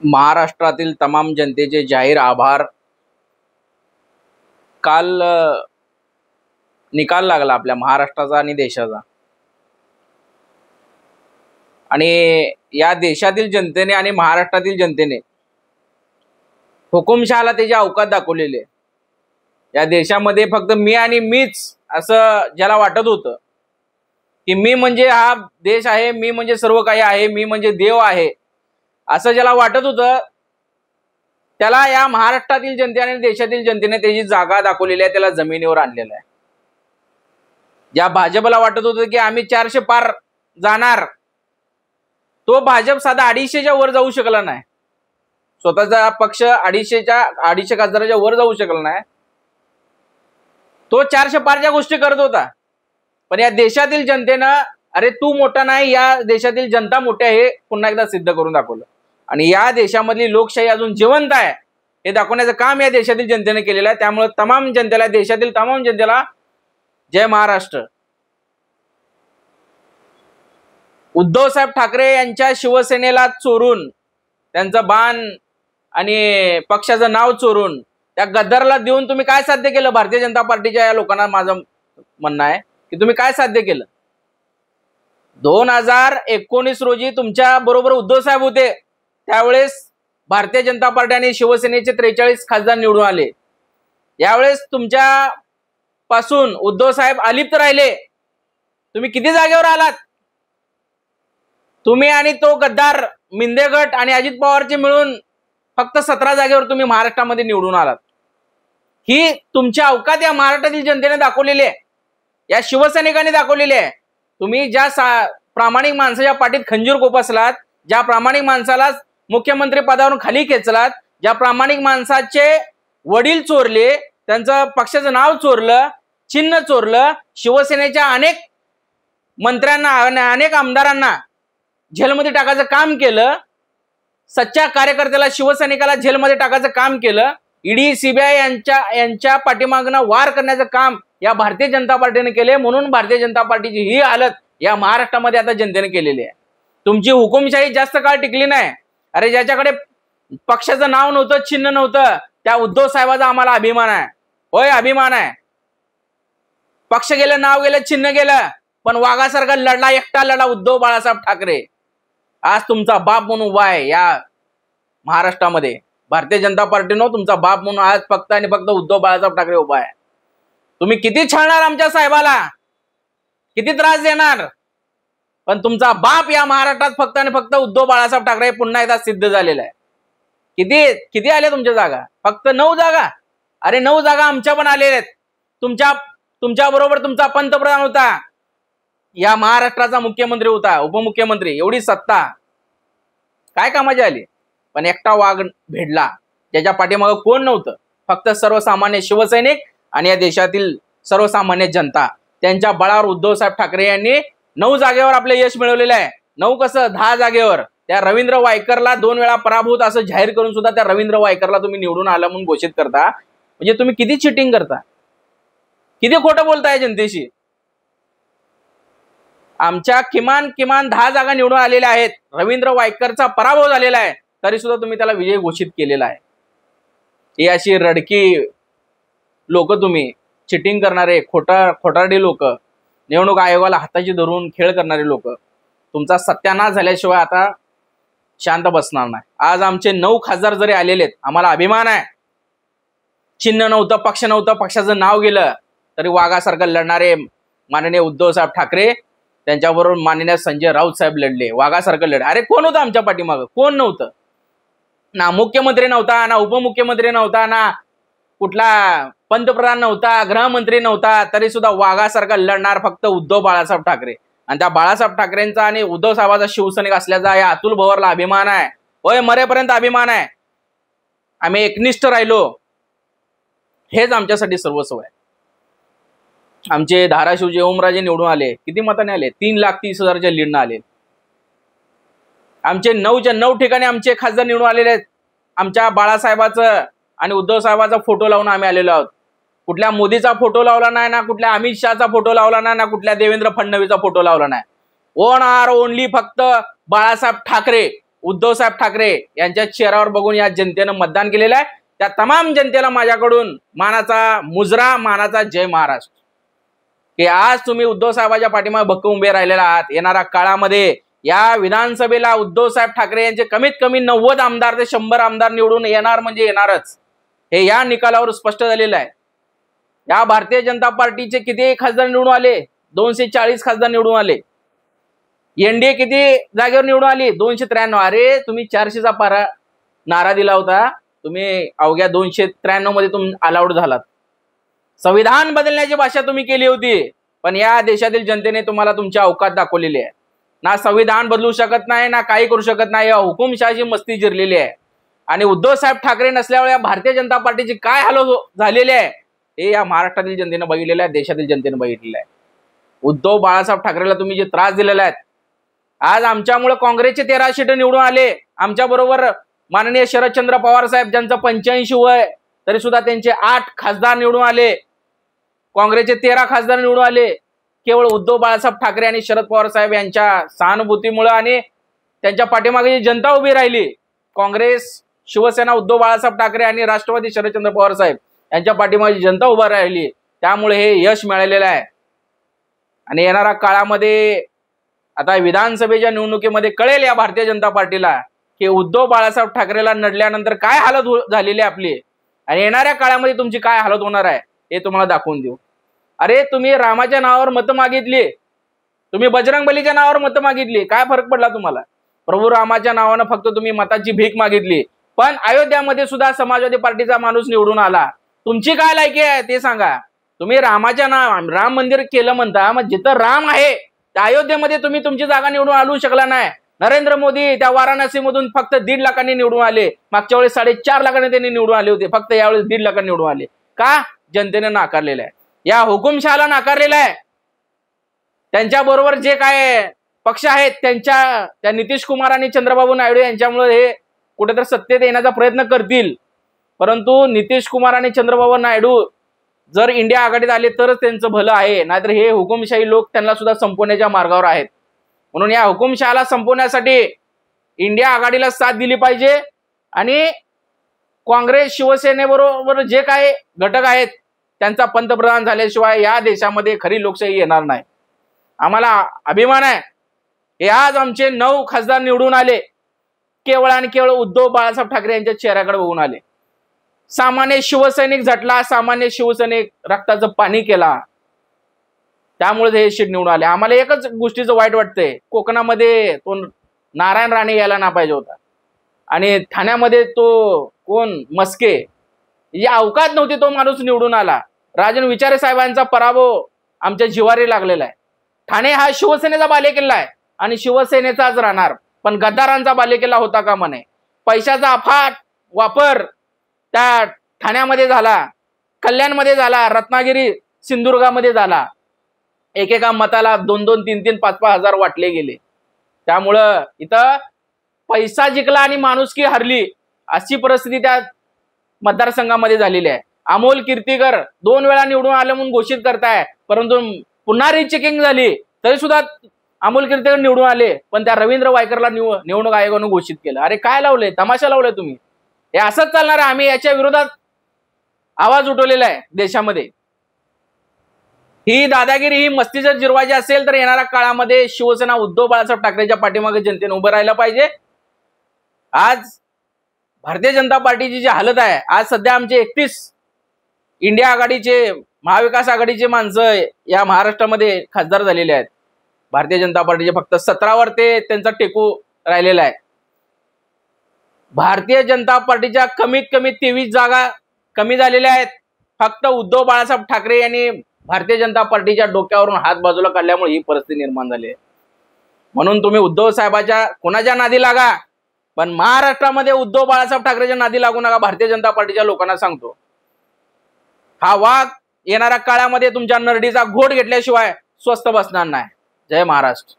महाराष्ट्रातील तमाम जनतेचे जाहीर आभार। काल निकाल लागला आपल्या महाराष्ट्राचा आणि देशाचा, आणि या देशातील जनतेने आणि महाराष्ट्रातील जनतेने हुकुमशहाला त्याची अवकात दाखवलेली आहे। या देशामध्ये फक्त मी आणि मीच असं ज्याला वाटत होतं की मी म्हणजे हा देश आहे, मी म्हणजे सर्व काही आहे, मी म्हणजे देव आहे, असं ज्याला वाटत होतं त्याला या महाराष्ट्रातील जनतेने आणि देशातील जनतेने त्याची जागा दाखवलेली आहे, त्याला जमिनीवर आणलेलं आहे। ज्या भाजपला वाटत होतं की आम्ही 400 पार जाणार, तो भाजप साधा 250च्या वर जाऊ शकला नाही। स्वतःचा पक्ष 250 खासदाराच्या वर जाऊ शकला नाही, तो 400 पारच्या गोष्टी करत होता। पण या देशातील जनतेनं अरे तू मोठा नाही, या देशातील जनता मोठी आहे हे पुन्हा एकदा सिद्ध करून दाखवलं। आणि या देशामधली लोकशाही अजून जिवंत आहे हे दाखवण्याचं काम या देशातील जनतेने केलेलं आहे। त्यामुळे तमाम जनतेला, देशातील तमाम जनतेला जय महाराष्ट्र। उद्धव साहेब ठाकरे यांच्या शिवसेनेला चोरून, त्यांचं बाण आणि पक्षाचं नाव चोरून त्या गद्दारला देऊन तुम्ही काय साध्य केलं? भारतीय जनता पार्टीच्या या लोकांना माझं म्हणणं आहे की तुम्ही काय साध्य केलं? 2019 रोजी तुमच्या बरोबर उद्धव साहेब होते, त्यावेळेस भारतीय जनता पार्टी आणि शिवसेनेचे 43 खासदार निवडून आले। यावेळेस तुमच्या पासून उद्धव साहेब अलिप्त राहिले। तुम्ही किती जागेवर आलात? तुम्ही आणि तो गद्दार मिंदे गट आणि अजित पवारचे मिळून फक्त 17 जागेवर तुम्ही महाराष्ट्रामध्ये निवडून आलात। ही तुमची अवकात या महाराष्ट्रातील जनतेने दाखवलेली आहे, या शिवसैनिकांनी दाखवलेली आहे। तुम्ही ज्या प्रामाणिक माणसाच्या पाठीत खंजीर कोपसलात, ज्या प्रामाणिक माणसाला मुख्यमंत्री पदावरून खाली खेचलात, ज्या प्रामाणिक माणसाचे वडील चोरले, त्यांचं पक्षाचं नाव चोरलं, चिन्ह चोरलं, शिवसेनेच्या अनेक मंत्र्यांना, अनेक आमदारांना जेलमध्ये टाकायचं काम केलं, सच्चा कार्यकर्त्याला, शिवसैनिकाला जेलमध्ये टाकायचं काम केलं, ईडी सीबीआय यांच्या पाठीमागनं वार करण्याचं काम या भारतीय जनता पार्टीने केले। म्हणून भारतीय जनता पार्टीची ही हालत या महाराष्ट्रामध्ये आता जनतेने केलेली आहे। तुमची हुकुमशाही जास्त काळ टिकली नाही। अरे ज्याच्याकडे पक्षाचं नाव नव्हतं, चिन्ह नव्हतं, त्या उद्धव साहेबाचा आम्हाला अभिमान आहे, होय अभिमान आहे। पक्ष गेलं, नाव गेलं, चिन्ह गेलं, पण वाघासारखा लढला, एकटा लढा उद्धव बाळासाहेब ठाकरे। आज तुमचा बाप म्हणून उभा आहे या महाराष्ट्रामध्ये। भारतीय जनता पार्टीनं तुमचा बाप म्हणून आज फक्त आणि फक्त उद्धव बाळासाहेब ठाकरे उभा आहे। तुम्ही किती छळणार आमच्या साहेबाला, किती त्रास देणार, पण तुमचा बाप या महाराष्ट्रात फक्त आणि फक्त उद्धव बाळासाहेब ठाकरे पुन्हा एकदा सिद्ध झालेला आहे। किती आले तुमच्या जागा? फक्त 9 जागा। अरे 9 जागा आमच्या पण आलेल्या आहेत। तुमच्या बरोबर तुमचा पंतप्रधान होता, या महाराष्ट्राचा मुख्यमंत्री होता, उपमुख्यमंत्री, एवढी सत्ता काय कामाची आली? पण एकटा वाघ भेडला, ज्याच्या पाठीमागे कोण नव्हतं, फक्त सर्वसामान्य शिवसैनिक आणि या देशातील सर्वसामान्य जनता। त्यांच्या बळावर उद्धव साहेब ठाकरे यांनी 9 जागेवर आपले यश मिळवलेलं आहे। 9 कसं, 10 जागेवर त्या रवींद्र वायकरला 2 वेळा पराभूत असं जाहीर करून सुद्धा त्या रवींद्र वायकरला तुम्ही निवडून आला म्हणून घोषित करता। म्हणजे तुम्ही किती चिटिंग करता, किती खोटं बोलताय जनतेशी। आमच्या किमान 10 जागा निवडून आलेल्या आहेत। रवींद्र वायकरचा पराभव झालेला आहे, तरी सुद्धा तुम्ही त्याला विजय घोषित केलेला आहे। ही अशी रडकी लोक, तुम्ही चिटिंग करणारे खोटारडी लोक, निवडणूक आयोगाला हाताची धरून खेळ करणारे लोक, तुमचा सत्यानाश झाल्याशिवाय आता शांत बसणार नाही। आज आमचे 9 खासदार जरी आलेले आहेत, आम्हाला अभिमान आहे। चिन्ह नव्हतं, पक्ष नव्हतं, पक्षाचं नाव गेलं, तरी वाघासारखं लढणारे माननीय उद्धव साहेब ठाकरे, त्यांच्याबरोबर माननीय संजय राऊत साहेब लढले, वाघासारखं लढले। अरे कोण होतं आमच्या पाठीमागं? कोण नव्हतं। ना मुख्यमंत्री नव्हता, ना उपमुख्यमंत्री नव्हता, ना कुठला पंतप्रधान नव्हता, गृहमंत्री नव्हता, तरी सुद्धा वाघासारखा लढणार फक्त उद्धव बाळासाहेब ठाकरे। आणि त्या बाळासाहेब ठाकरेंचा आणि उद्धव साहेबाचा शिवसैनिक असल्याचा या अतुल भवरला अभिमान आहे, होय मरेपर्यंत अभिमान आहे। आम्ही एकनिष्ठ राहिलो, हेच आमच्यासाठी सर्वस्व आहे। आमचे धाराशिवचे ओमराजे निवडून आले, किती मताने आले? 3,30,000च्या लीडनं आले। आमचे 9 ठिकाणी आमचे खासदार निवडून आलेले आहेत। आमच्या बाळासाहेबाचं आणि उद्धव साहेबाचा फोटो लावून आम्ही आलेलो आहोत। कुठल्या मोदीचा फोटो लावला नाही, ना कुठल्या अमित शहाचा फोटो लावला नाही, ना कुठल्या देवेंद्र फडणवीसचा फोटो लावला नाही। ओनली फक्त बाळासाहेब ठाकरे उद्धव साहेब ठाकरे यांच्या चेहऱ्यावर बघून या जनतेनं मतदान केलेलं आहे। त्या तमाम जनतेला माझ्याकडून मानाचा मुजरा, मानाचा जय महाराष्ट्र, की आज तुम्ही उद्धव साहेबांच्या पाठीमागे भक्कम उभे राहिलेला आहात। येणाऱ्या काळामध्ये या विधानसभेला उद्धव साहेब ठाकरे यांचे कमीत कमी 90 आमदार ते 100 आमदार निवडून येणार म्हणजे येणारच, हे या निकालावर स्पष्ट झालेलं आहे। या भारतीय जनता पार्टीचे किती खासदार निवडून आले? 240 खासदार निवडून आले। एनडीए किती जागेवर निवडून आली? 293। अरे तुम्ही 400चा पारा नारा दिला होता, तुम्ही अवघ्या 293 मध्ये तुम्ही अलाउड झालात। संविधान बदलण्याची भाषा तुम्ही केली होती, पण या देशातील जनतेने तुम्हाला तुमची अवकात दाखवलेली आहे। ना संविधान बदलू शकत नाही, ना काही करू शकत नाही, या हुकुमशाहीची मस्ती जिरलेली आहे। आणि उद्धव साहेब ठाकरे नसल्यामुळे या भारतीय जनता पार्टीची काय हाल झालेली आहे हे या महाराष्ट्रातील जनतेने बघितलेलं आहे, देशातील जनतेने बघितलेलं आहे। उद्धव बाळासाहेब ठाकरेला तुम्ही जे त्रास दिलेला आहे, आज आमच्यामुळे काँग्रेसचे 13 सीट निवडून आले। आमच्या बरोबर माननीय शरदचंद्र पवार साहेब ज्यांचं 85 वय, तरी सुद्धा त्यांचे 8 खासदार निवडून आले, काँग्रेसचे 13 खासदार निवडून आले। केवळ उद्धव बाळासाहेब ठाकरे आणि शरद पवार साहेब यांच्या सहानुभूतीमुळे आणि त्यांच्या पाठीमागे जी जनता उभी राहिली, काँग्रेस, शिवसेना, उद्धव बाळासाहेब ठाकरे आणि राष्ट्रवादी शरदचंद्र पवार साहेब यांच्या पाठीमागे जनता उभा राहिली, त्यामुळे हे यश मिळालेलं आहे। आणि येणाऱ्या काळामध्ये आता विधानसभेच्या निवडणुकीमध्ये कळेल या भारतीय जनता पार्टीला की उद्धव बाळासाहेब ठाकरेला नडल्यानंतर काय हालत झालेली आहे आपली, आणि येणाऱ्या काळामध्ये तुमची काय हालत होणार आहे हे तुम्हाला दाखवून देऊ। अरे तुम्ही रामाच्या नावावर मतं मागितली, तुम्ही बजरंगबलीच्या नावावर मतं मागितली, काय फरक पडला तुम्हाला? प्रभू रामाच्या नावानं फक्त तुम्ही मताची भीक मागितली, पण अयोध्यामध्ये सुद्धा समाजवादी पार्टीचा माणूस निवडून आला। तुमची काय लायकी आहे ते सांगा। तुम्ही रामाच्या राम मंदिर केलं म्हणता, मग जिथं राम आहे त्या अयोध्येमध्ये तुम्ही तुमची जागा निवडून आणू शकला नाही। नरेंद्र मोदी त्या वाराणसीमधून फक्त 1.5 लाखांनी निवडून आले, मागच्या वेळेस 4.5 लाखांनी त्यांनी निवडून आले होते, फक्त यावेळेस 1.5 लाखांनी निवडून आले। का? जनतेने नाकारलेलं आहे, या हुकुमशहाला नाकारलेलं आहे। त्यांच्या बरोबर जे काय पक्ष आहेत त्या नितीश कुमार आणि चंद्रबाबू नायडू यांच्यामुळे हे कुठेतरी सत्तेत येण्याचा प्रयत्न करतील, परंतु नितीश कुमार आणि चंद्रबाबू नायडू जर इंडिया आघाडीत आले तरच त्यांचं भलं आहे, नाहीतर हे हुकुमशाही लोक त्यांना सुद्धा संपवण्याच्या मार्गावर आहेत। म्हणून या हुकुमशहाला संपवण्यासाठी इंडिया आघाडीला साथ दिली पाहिजे आणि काँग्रेस, शिवसेनेबरोबर जे काही घटक आहेत त्यांचा पंतप्रधान झाल्याशिवाय या देशामध्ये खरी लोकशाही येणार नाही। आम्हाला अभिमान आहे हे आज आमचे 9 खासदार निवडून आले, केवळ आणि केवळ उद्धव बाळासाहेब ठाकरे यांच्या चेहऱ्याकडे बघून आले। सामान्य शिवसैनिक झटला, सामान्य शिवसैनिक रक्ताचं पाणी केला, त्यामुळे हे सीट निवडून आले। आम्हाला एकच गोष्टीचं वाईट वाटतंय, कोकणामध्ये तो नारायण राणे यायला ना पाहिजे होता, आणि ठाण्यामध्ये तो कोण मस्के, जी अवकात नव्हती तो माणूस निवडून आला। राजन विचारे साहेबांचा पराभव आमच्या जिवारी लागलेला आहे। ठाणे हा शिवसेनेचा बालेकिल्ला आहे आणि शिवसेनेचाच राहणार, पण गद्दारांचा बालेकिल्ला होता का म्हणे। पैशाचा अफाट वापर त्या ठाण्यामध्ये झाला, कल्याणमध्ये झाला, रत्नागिरी, सिंधुदुर्गामध्ये झाला। एकेका मताला 2-2, 3-3, 5-5 हजार वाटले गेले। त्यामुळं इथं पैसा जिंकला आणि माणुसकी हरली, अशी परिस्थिती त्या मतदारसंघामध्ये झालेली आहे। अमोल कीर्तीकर 2 वेळा निवडून आले म्हणून घोषित करताय, परंतु पुन्हा रिचेकिंग झाली तरी सुद्धा अमोल कीर्तीकर निवडून आले, पण त्या रवींद्र वायकरला निवडणूक आयोगाने घोषित केलं। अरे काय लावलंय, तमाशा लावलाय तुम्ही? हे असंच चालणार आहे। आम्ही याच्या विरोधात आवाज उठवलेला आहे देशामध्ये। ही दादागिरी, ही मस्ती जर जिरवायची असेल तर येणाऱ्या काळामध्ये शिवसेना उद्धव बाळासाहेब ठाकरेच्या पाठीमागे जनतेने उभं राहायला पाहिजे। आज भारतीय जनता पार्टीची जी हालत आहे, आज सध्या आमचे 31 इंडिया आघाडीचे, महाविकास आघाडीचे माणसं या महाराष्ट्रामध्ये खासदार झालेले आहेत। भारतीय जनता पार्टीचे फक्त 17वर ते त्यांचा टेकू राहिलेला आहे। भारतीय जनता पार्टीच्या कमीत कमी 23 जागा कमी झालेल्या आहेत, फक्त उद्धव बाळासाहेब ठाकरे यांनी भारतीय जनता पार्टीच्या डोक्यावरून हात बाजूला काढल्यामुळे ही परिस्थिती निर्माण झाली आहे। म्हणून तुम्ही उद्धव साहेबाच्या कोणाच्या नादी लागा, पण महाराष्ट्रामध्ये उद्धव बाळासाहेब ठाकरेच्या नादी लागू नका, भारतीय जनता पार्टीच्या लोकांना सांगतो। हा वाघ येणाऱ्या काळामध्ये तुमच्या नरडीचा घोट घेतल्याशिवाय स्वस्थ बसणार नाही। जय महाराष्ट्र।